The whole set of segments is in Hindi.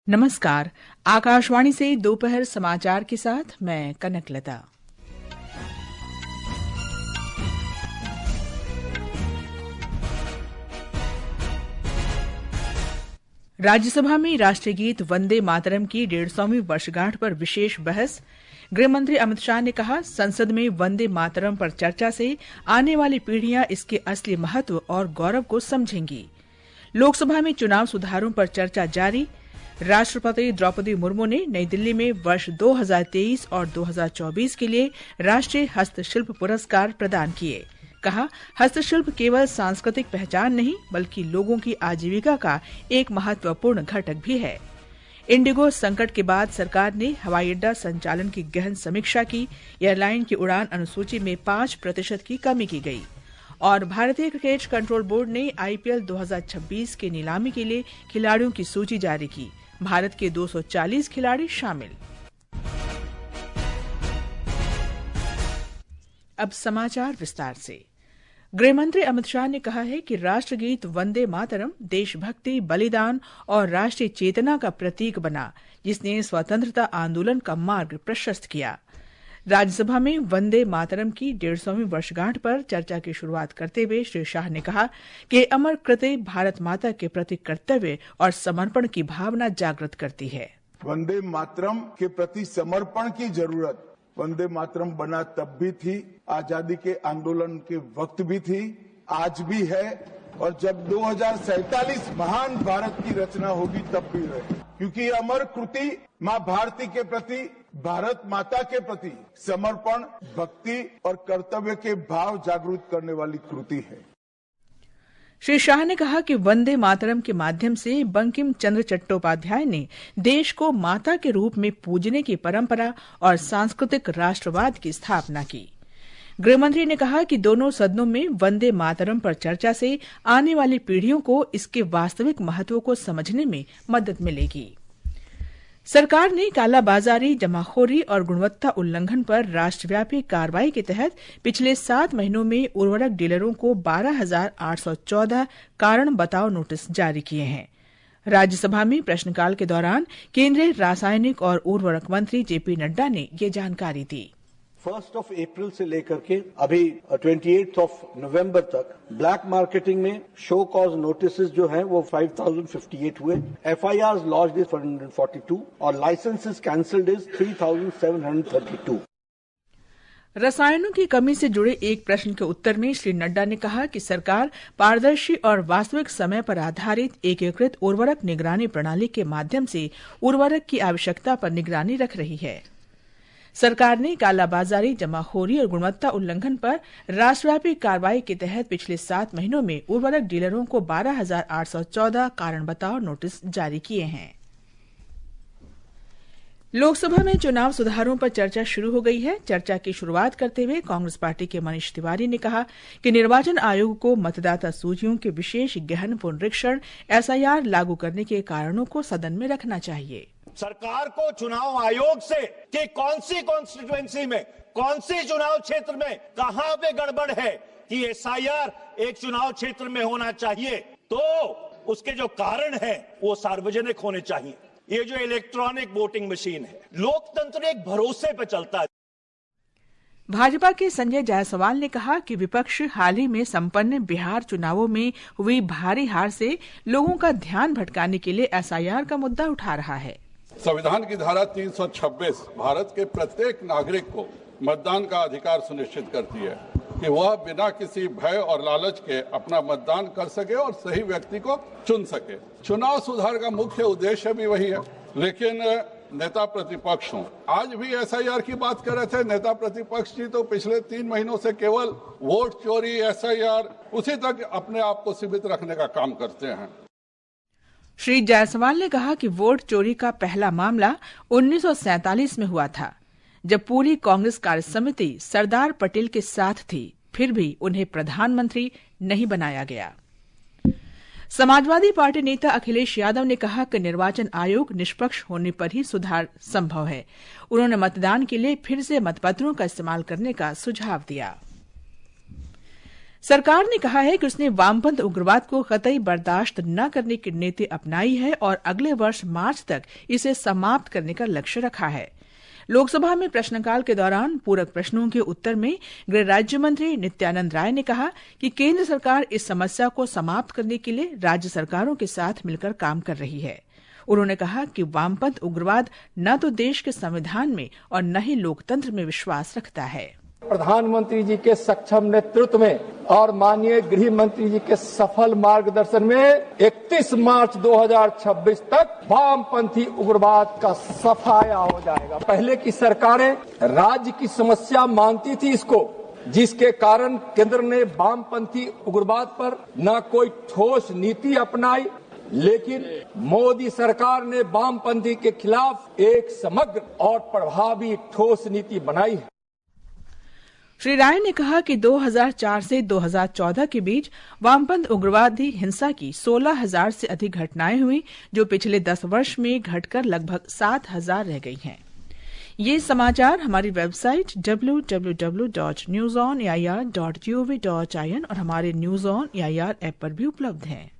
नमस्कार। आकाशवाणी से दोपहर समाचार के साथ मैं कनकलता। राज्यसभा में राष्ट्रीय गीत वंदे मातरम की 150वीं वर्षगांठ पर विशेष बहस। गृह मंत्री अमित शाह ने कहा, संसद में वंदे मातरम पर चर्चा से आने वाली पीढ़ियां इसके असली महत्व और गौरव को समझेंगी। लोकसभा में चुनाव सुधारों पर चर्चा जारी। राष्ट्रपति द्रौपदी मुर्मू ने नई दिल्ली में वर्ष 2023 और 2024 के लिए राष्ट्रीय हस्तशिल्प पुरस्कार प्रदान किए। कहा, हस्तशिल्प केवल सांस्कृतिक पहचान नहीं बल्कि लोगों की आजीविका का एक महत्वपूर्ण घटक भी है। इंडिगो संकट के बाद सरकार ने हवाई अड्डा संचालन की गहन समीक्षा की। एयरलाइन की उड़ान अनुसूची में 5% की कमी की गई। और भारतीय क्रिकेट कंट्रोल बोर्ड ने आईपीएल 2026 की नीलामी के लिए खिलाड़ियों की सूची जारी की। भारत के 240 खिलाड़ी शामिल। अब समाचार विस्तार से। गृहमंत्री अमित शाह ने कहा है कि राष्ट्रगीत वंदे मातरम देशभक्ति, बलिदान और राष्ट्रीय चेतना का प्रतीक बना, जिसने स्वतंत्रता आंदोलन का मार्ग प्रशस्त किया। राज्यसभा में वंदे मातरम की 150वीं वर्षगांठ पर चर्चा की शुरुआत करते हुए श्री शाह ने कहा कि अमर कृति भारत माता के प्रति कर्तव्य और समर्पण की भावना जागृत करती है। वंदे मातरम के प्रति समर्पण की जरूरत वंदे मातरम बना तब भी थी, आजादी के आंदोलन के वक्त भी थी, आज भी है और जब 2047 महान भारत की रचना होगी तब भी रहे, क्योंकि अमर कृति मां भारती के प्रति, भारत माता के प्रति समर्पण, भक्ति और कर्तव्य के भाव जागृत करने वाली कृति है। श्री शाह ने कहा कि वंदे मातरम के माध्यम से बंकिम चंद्र चट्टोपाध्याय ने देश को माता के रूप में पूजने की परंपरा और सांस्कृतिक राष्ट्रवाद की स्थापना की। गृहमंत्री ने कहा कि दोनों सदनों में वंदे मातरम पर चर्चा से आने वाली पीढ़ियों को इसके वास्तविक महत्व को समझने में मदद मिलेगी। सरकार ने कालाबाजारी, जमाखोरी और गुणवत्ता उल्लंघन पर राष्ट्रव्यापी कार्रवाई के तहत पिछले 7 महीनों में उर्वरक डीलरों को 12,814 कारण बताओ नोटिस जारी किए हैं। राज्यसभा में प्रश्नकाल के दौरान केंद्रीय रासायनिक और उर्वरक मंत्री जेपी नड्डा ने ये जानकारी दी। 1 अप्रैल से लेकर के अभी 28 नवंबर तक ब्लैक मार्केटिंग में शो कॉज नोटिसेस जो हैं वो 5058 हुए, एफआईआर लॉन्च्ड इज 442 और लाइसेंसेस कैंसल्ड इज 3732। रसायनों की कमी से जुड़े एक प्रश्न के उत्तर में श्री नड्डा ने कहा कि सरकार पारदर्शी और वास्तविक समय पर आधारित एकीकृत उर्वरक निगरानी प्रणाली के माध्यम से उर्वरक की आवश्यकता पर निगरानी रख रही है। सरकार ने कालाबाजारी, जमाखोरी और गुणवत्ता उल्लंघन पर राष्ट्रव्यापी कार्रवाई के तहत पिछले 7 महीनों में उर्वरक डीलरों को 12,814 कारण बताओ नोटिस जारी किए हैं। लोकसभा में चुनाव सुधारों पर चर्चा शुरू हो गई है। चर्चा की शुरुआत करते हुए कांग्रेस पार्टी के मनीष तिवारी ने कहा कि निर्वाचन आयोग को मतदाता सूचियों के विशेष गहन पुनरीक्षण एसआईआर लागू करने के कारणों को सदन में रखना चाहिए। सरकार को चुनाव आयोग से कि कौन सी कॉन्स्टिट्यूएंसी में, कौन सी चुनाव क्षेत्र में कहां पे गड़बड़ है कि एसआईआर एक चुनाव क्षेत्र में होना चाहिए, तो उसके जो कारण है वो सार्वजनिक होने चाहिए। ये जो इलेक्ट्रॉनिक वोटिंग मशीन है, लोकतंत्र एक भरोसे पे चलता है। भाजपा के संजय जायसवाल ने कहा कि विपक्ष हाल ही में संपन्न बिहार चुनावों में हुई भारी हार से लोगों का ध्यान भटकाने के लिए एसआईआर का मुद्दा उठा रहा है। संविधान की धारा 326 भारत के प्रत्येक नागरिक को मतदान का अधिकार सुनिश्चित करती है कि वह बिना किसी भय और लालच के अपना मतदान कर सके और सही व्यक्ति को चुन सके। चुनाव सुधार का मुख्य उद्देश्य भी वही है, लेकिन नेता प्रतिपक्ष हों, आज भी एसआईआर की बात कर रहे थे। नेता प्रतिपक्ष जी तो पिछले 3 महीनों से केवल वोट चोरी, एसआईआर उसी तक अपने आप को सीमित रखने का काम करते हैं। श्री जायसवाल ने कहा कि वोट चोरी का पहला मामला 1947 में हुआ था, जब पूरी कांग्रेस कार्य समिति सरदार पटेल के साथ थी, फिर भी उन्हें प्रधानमंत्री नहीं बनाया गया। समाजवादी पार्टी नेता अखिलेश यादव ने कहा कि निर्वाचन आयोग निष्पक्ष होने पर ही सुधार संभव है। उन्होंने मतदान के लिए फिर से मतपत्रों का इस्तेमाल करने का सुझाव दिया। सरकार ने कहा है कि उसने वामपंथ उग्रवाद को कतई बर्दाश्त न करने की नीति अपनाई है और अगले वर्ष मार्च तक इसे समाप्त करने का लक्ष्य रखा है। लोकसभा में प्रश्नकाल के दौरान पूरक प्रश्नों के उत्तर में गृह राज्य मंत्री नित्यानंद राय ने कहा कि केंद्र सरकार इस समस्या को समाप्त करने के लिए राज्य सरकारों के साथ मिलकर काम कर रही है। उन्होंने कहा कि वामपंथ उग्रवाद न तो देश के संविधान में और न ही लोकतंत्र में विश्वास रखता है। प्रधानमंत्री जी के सक्षम नेतृत्व में और माननीय गृह मंत्री जी के सफल मार्गदर्शन में 31 मार्च 2026 तक वामपंथी उग्रवाद का सफाया हो जाएगा। पहले की सरकारें राज्य की समस्या मानती थी इसको, जिसके कारण केंद्र ने वामपंथी उग्रवाद पर न कोई ठोस नीति अपनाई, लेकिन मोदी सरकार ने वामपंथी के खिलाफ एक समग्र और प्रभावी ठोस नीति बनाई है। श्री राय ने कहा कि 2004 से 2014 के बीच वामपंथ उग्रवादी हिंसा की 16,000 से अधिक घटनाएं हुई, जो पिछले 10 वर्ष में घटकर लगभग 7,000 रह गई हैं। ये समाचार हमारी वेबसाइट www.newsonair.gov.in और हमारे न्यूज ऑन एआईआर ऐप पर भी उपलब्ध हैं।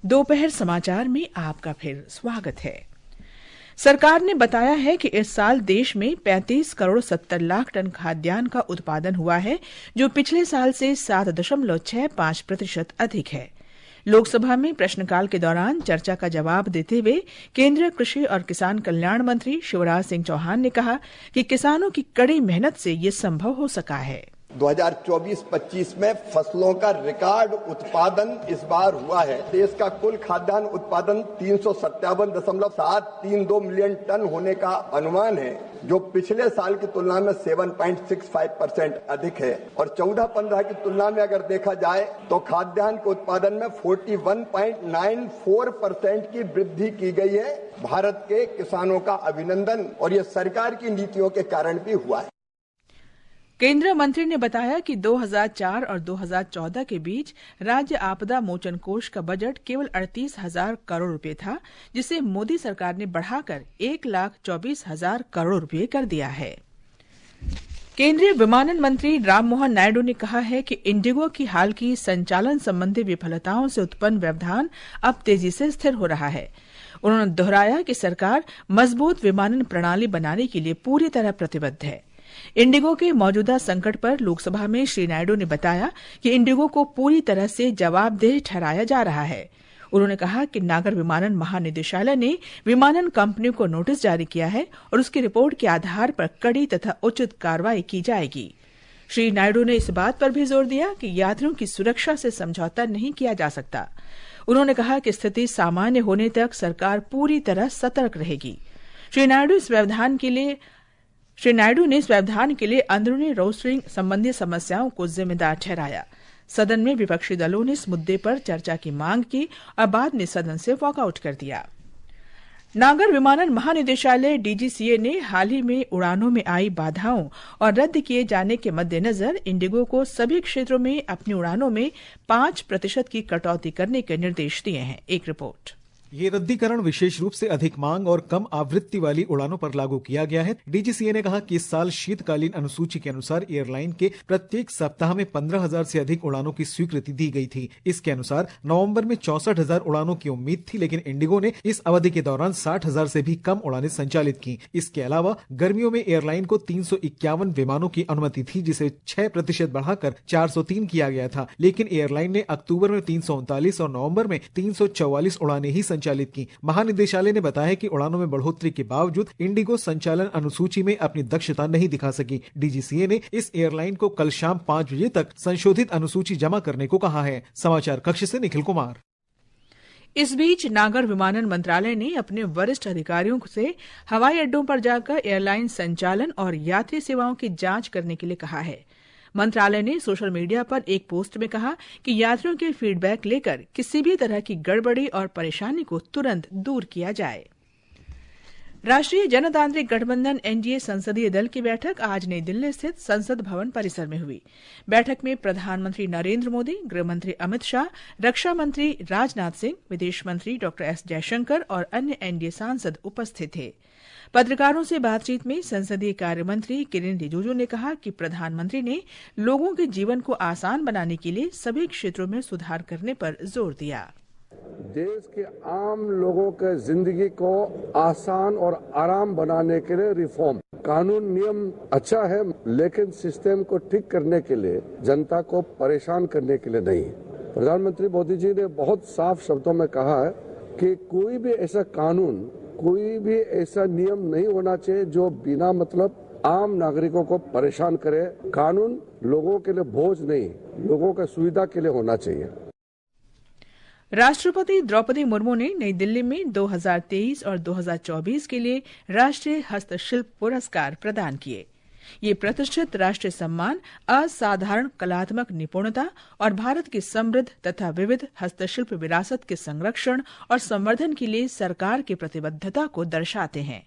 दोपहर समाचार में आपका फिर स्वागत है। सरकार ने बताया है कि इस साल देश में 35 करोड़ 70 लाख टन खाद्यान्न का उत्पादन हुआ है, जो पिछले साल से 7.65% अधिक है। लोकसभा में प्रश्नकाल के दौरान चर्चा का जवाब देते हुए केंद्रीय कृषि और किसान कल्याण मंत्री शिवराज सिंह चौहान ने कहा कि किसानों की कड़ी मेहनत से ये संभव हो सका है। 2024-25 में फसलों का रिकॉर्ड उत्पादन इस बार हुआ है। देश का कुल खाद्यान्न उत्पादन 357.732 मिलियन टन होने का अनुमान है, जो पिछले साल की तुलना में 7.65% अधिक है। और 14-15 की तुलना में अगर देखा जाए तो खाद्यान्न के उत्पादन में 41.94% की वृद्धि की गई है। भारत के किसानों का अभिनंदन, और ये सरकार की नीतियों के कारण भी हुआ है। केंद्रीय मंत्री ने बताया कि 2004 और 2014 के बीच राज्य आपदा मोचन कोष का बजट केवल 38,000 करोड़ रुपए था, जिसे मोदी सरकार ने बढ़ाकर 1,24,000 करोड़ रुपए कर दिया है। केंद्रीय विमानन मंत्री राममोहन नायडू ने कहा है कि इंडिगो की हाल की संचालन संबंधी विफलताओं से उत्पन्न व्यवधान अब तेजी से स्थिर हो रहा है। उन्होंने दोहराया कि सरकार मजबूत विमानन प्रणाली बनाने के लिए पूरी तरह प्रतिबद्ध है। इंडिगो के मौजूदा संकट पर लोकसभा में श्री नायडू ने बताया कि इंडिगो को पूरी तरह से जवाबदेह ठहराया जा रहा है। उन्होंने कहा कि नागर विमानन महानिदेशालय ने विमानन कंपनियों को नोटिस जारी किया है और उसकी रिपोर्ट के आधार पर कड़ी तथा उचित कार्रवाई की जाएगी। श्री नायडू ने इस बात पर भी जोर दिया कि यात्रियों की सुरक्षा से समझौता नहीं किया जा सकता। उन्होंने कहा कि स्थिति सामान्य होने तक सरकार पूरी तरह सतर्क रहेगी। श्री नायडू ने इस व्यवधान के लिए अंदरूनी रोस्टरिंग संबंधी समस्याओं को जिम्मेदार ठहराया। सदन में विपक्षी दलों ने इस मुद्दे पर चर्चा की मांग की और बाद में सदन से वॉकआउट कर दिया। नागर विमानन महानिदेशालय डीजीसीए ने हाल ही में उड़ानों में आई बाधाओं और रद्द किए जाने के मद्देनजर इंडिगो को सभी क्षेत्रों में अपनी उड़ानों में 5% की कटौती करने के निर्देश दिए हैं। एक रिपोर्ट। ये रद्दीकरण विशेष रूप से अधिक मांग और कम आवृत्ति वाली उड़ानों पर लागू किया गया है। डीजीसीए ने कहा कि इस साल शीतकालीन अनुसूची के अनुसार एयरलाइन के प्रत्येक सप्ताह में 15,000 से अधिक उड़ानों की स्वीकृति दी गई थी। इसके अनुसार नवंबर में 64,000 उड़ानों की उम्मीद थी, लेकिन इंडिगो ने इस अवधि के दौरान 60,000 से भी कम उड़ानें संचालित की। इसके अलावा गर्मियों में एयरलाइन को 351 विमानों की अनुमति थी, जिसे 6% बढ़ाकर 403 किया गया था, लेकिन एयरलाइन ने अक्टूबर में 339 और नवंबर में 344 उड़ानें ही संचालित की। महानिदेशालय ने बताया कि उड़ानों में बढ़ोतरी के बावजूद इंडिगो संचालन अनुसूची में अपनी दक्षता नहीं दिखा सकी। डीजीसीए ने इस एयरलाइन को कल शाम 5 बजे तक संशोधित अनुसूची जमा करने को कहा है। समाचार कक्ष से निखिल कुमार। इस बीच नागर विमानन मंत्रालय ने अपने वरिष्ठ अधिकारियों से हवाई अड्डों पर जाकर एयरलाइन संचालन और यात्री सेवाओं की जांच करने के लिए कहा है। मंत्रालय ने सोशल मीडिया पर एक पोस्ट में कहा कि यात्रियों के फीडबैक लेकर किसी भी तरह की गड़बड़ी और परेशानी को तुरंत दूर किया जाए। राष्ट्रीय जनतांत्रिक गठबंधन एनडीए संसदीय दल की बैठक आज नई दिल्ली स्थित संसद भवन परिसर में हुई। बैठक में प्रधानमंत्री नरेंद्र मोदी, गृहमंत्री अमित शाह, रक्षा मंत्री राजनाथ सिंह, विदेश मंत्री डॉ एस जयशंकर और अन्य एनडीए सांसद उपस्थित थे। पत्रकारों से बातचीत में संसदीय कार्य मंत्री किरेन रिजिजू ने कहा कि प्रधानमंत्री ने लोगों के जीवन को आसान बनाने के लिए सभी क्षेत्रों में सुधार करने पर जोर दिया। देश के आम लोगों के जिंदगी को आसान और आराम बनाने के लिए रिफॉर्म, कानून नियम अच्छा है, लेकिन सिस्टम को ठीक करने के लिए, जनता को परेशान करने के लिए नहीं। प्रधानमंत्री मोदी जी ने बहुत साफ शब्दों में कहा है कि कोई भी ऐसा कानून, कोई भी ऐसा नियम नहीं होना चाहिए जो बिना मतलब आम नागरिकों को परेशान करे। कानून लोगों के लिए बोझ नहीं, लोगों की सुविधा के लिए होना चाहिए। राष्ट्रपति द्रौपदी मुर्मू ने नई दिल्ली में 2023 और 2024 के लिए राष्ट्रीय हस्तशिल्प पुरस्कार प्रदान किए। ये प्रतिष्ठित राष्ट्रीय सम्मान असाधारण कलात्मक निपुणता और भारत की समृद्ध तथा विविध हस्तशिल्प विरासत के संरक्षण और संवर्धन के लिए सरकार की प्रतिबद्धता को दर्शाते हैं।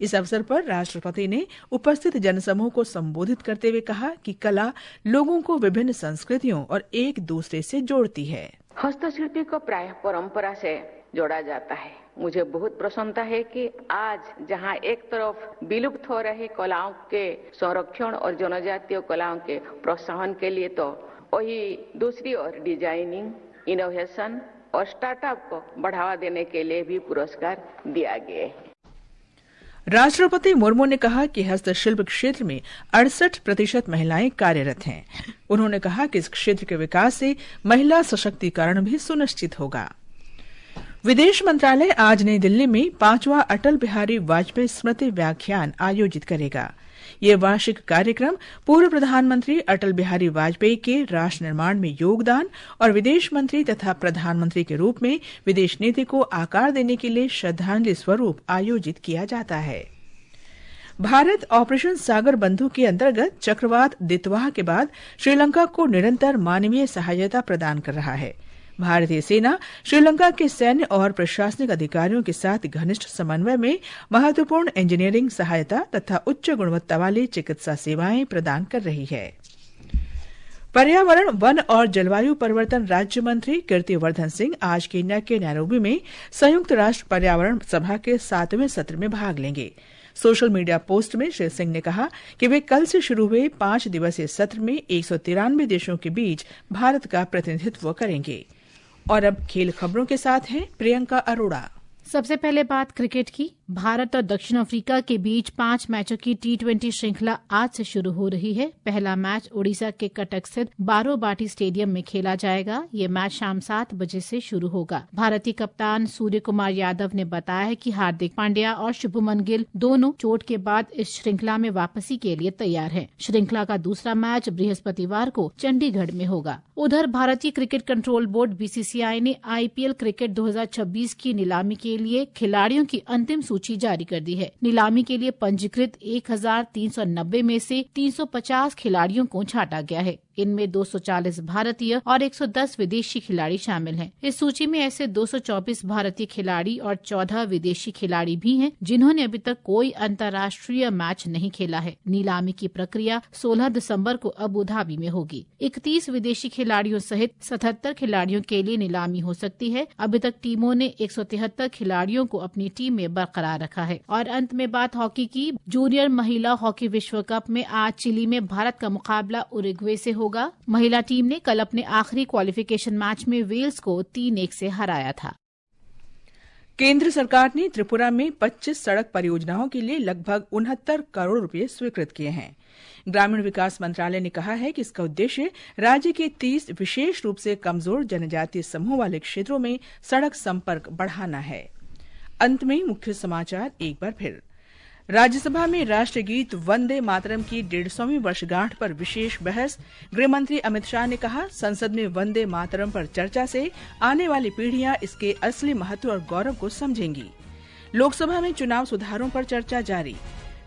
इस अवसर पर राष्ट्रपति ने उपस्थित जनसमूह को संबोधित करते हुए कहा कि कला लोगों को विभिन्न संस्कृतियों और एक दूसरे से जोड़ती है। हस्तशिल्पी को प्राय परंपरा से जोड़ा जाता है। मुझे बहुत प्रसन्नता है कि आज जहां एक तरफ विलुप्त हो रही कलाओं के संरक्षण और जनजातीय कलाओं के प्रोत्साहन के लिए, तो वही दूसरी ओर डिजाइनिंग, इनोवेशन और स्टार्टअप को बढ़ावा देने के लिए भी पुरस्कार दिया गया है। राष्ट्रपति मुर्मू ने कहा कि हस्तशिल्प क्षेत्र में 68% महिलाएं कार्यरत हैं। उन्होंने कहा कि इस क्षेत्र के विकास से महिला सशक्तिकरण भी सुनिश्चित होगा। विदेश मंत्रालय आज नई दिल्ली में 5वां अटल बिहारी वाजपेयी स्मृति व्याख्यान आयोजित करेगा। ये वार्षिक कार्यक्रम पूर्व प्रधानमंत्री अटल बिहारी वाजपेयी के राष्ट्र निर्माण में योगदान और विदेश मंत्री तथा प्रधानमंत्री के रूप में विदेश नीति को आकार देने के लिए श्रद्धांजलि स्वरूप आयोजित किया जाता है। भारत ऑपरेशन सागर बंधु के अंतर्गत चक्रवात दितवाह के बाद श्रीलंका को निरंतर मानवीय सहायता प्रदान कर रहा है। भारतीय सेना श्रीलंका के सैन्य और प्रशासनिक अधिकारियों के साथ घनिष्ठ समन्वय में महत्वपूर्ण इंजीनियरिंग सहायता तथा उच्च गुणवत्ता वाली चिकित्सा सेवाएं प्रदान कर रही है। पर्यावरण, वन और जलवायु परिवर्तन राज्य मंत्री कीर्तिवर्धन सिंह आज केन्या के नैरोबी में संयुक्त राष्ट्र पर्यावरण सभा के 7वें सत्र में भाग लेंगे। सोशल मीडिया पोस्ट में श्री सिंह ने कहा कि वे कल से शुरू हुए 5 दिवसीय सत्र में 193 देशों के बीच भारत का प्रतिनिधित्व करेंगे। और अब खेल खबरों के साथ हैं प्रियंका अरोड़ा। सबसे पहले बात क्रिकेट की। भारत और दक्षिण अफ्रीका के बीच 5 मैचों की T20 श्रृंखला आज से शुरू हो रही है। पहला मैच ओडिशा के कटक स्थित बारोबाटी स्टेडियम में खेला जाएगा। ये मैच शाम 7 बजे से शुरू होगा। भारतीय कप्तान सूर्य कुमार यादव ने बताया है कि हार्दिक पांड्या और शुभमन गिल दोनों चोट के बाद इस श्रृंखला में वापसी के लिए तैयार हैं। श्रृंखला का दूसरा मैच बृहस्पतिवार को चंडीगढ़ में होगा। उधर भारतीय क्रिकेट कंट्रोल बोर्ड BCCI ने IPL क्रिकेट 2026 की नीलामी के लिए खिलाड़ियों की अंतिम सूची जारी कर दी है। नीलामी के लिए पंजीकृत 1390 में से 350 खिलाड़ियों को छांटा गया है। इनमें 240 भारतीय और 110 विदेशी खिलाड़ी शामिल हैं। इस सूची में ऐसे 224 भारतीय खिलाड़ी और 14 विदेशी खिलाड़ी भी हैं जिन्होंने अभी तक कोई अंतर्राष्ट्रीय मैच नहीं खेला है। नीलामी की प्रक्रिया 16 दिसंबर को अबू धाबी में होगी। 31 विदेशी खिलाड़ियों सहित 77 खिलाड़ियों के लिए नीलामी हो सकती है। अभी तक टीमों ने 173 खिलाड़ियों को अपनी टीम में बरकरार रखा है। और अंत में बात हॉकी की। जूनियर महिला हॉकी विश्व कप में आज चिली में भारत का मुकाबला उरुग्वे से होगा। महिला टीम ने कल अपने आखिरी क्वालिफिकेशन मैच में वेल्स को 3-1 से हराया था। केंद्र सरकार ने त्रिपुरा में 25 सड़क परियोजनाओं के लिए लगभग 69 करोड़ रुपए स्वीकृत किए हैं। ग्रामीण विकास मंत्रालय ने कहा है कि इसका उद्देश्य राज्य के 30 विशेष रूप से कमजोर जनजातीय समूह वाले क्षेत्रों में सड़क संपर्क बढ़ाना है। अंत में मुख्य समाचार एक बार फिर। राज्यसभा में राष्ट्रीय गीत वंदे मातरम की 150वीं वर्षगांठ पर विशेष बहस। गृहमंत्री अमित शाह ने कहा, संसद में वंदे मातरम पर चर्चा से आने वाली पीढ़ियां इसके असली महत्व और गौरव को समझेंगी। लोकसभा में चुनाव सुधारों पर चर्चा जारी।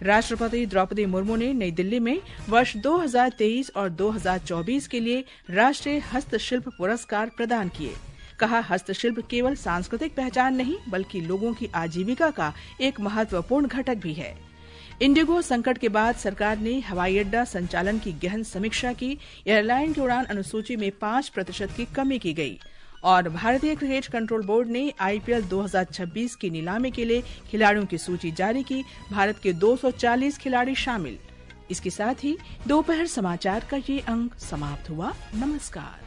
राष्ट्रपति द्रौपदी मुर्मू ने नई दिल्ली में वर्ष 2023 और 2024 के लिए राष्ट्रीय हस्तशिल्प पुरस्कार प्रदान किए। कहा, हस्तशिल्प केवल सांस्कृतिक पहचान नहीं बल्कि लोगों की आजीविका का एक महत्वपूर्ण घटक भी है। इंडिगो संकट के बाद सरकार ने हवाई अड्डा संचालन की गहन समीक्षा की। एयरलाइन की उड़ान अनुसूची में 5% की कमी की गई और भारतीय क्रिकेट कंट्रोल बोर्ड ने IPL 2026 की नीलामी के लिए खिलाड़ियों की सूची जारी की। भारत के 240 खिलाड़ी शामिल। इसके साथ ही दोपहर समाचार का ये अंक समाप्त हुआ। नमस्कार।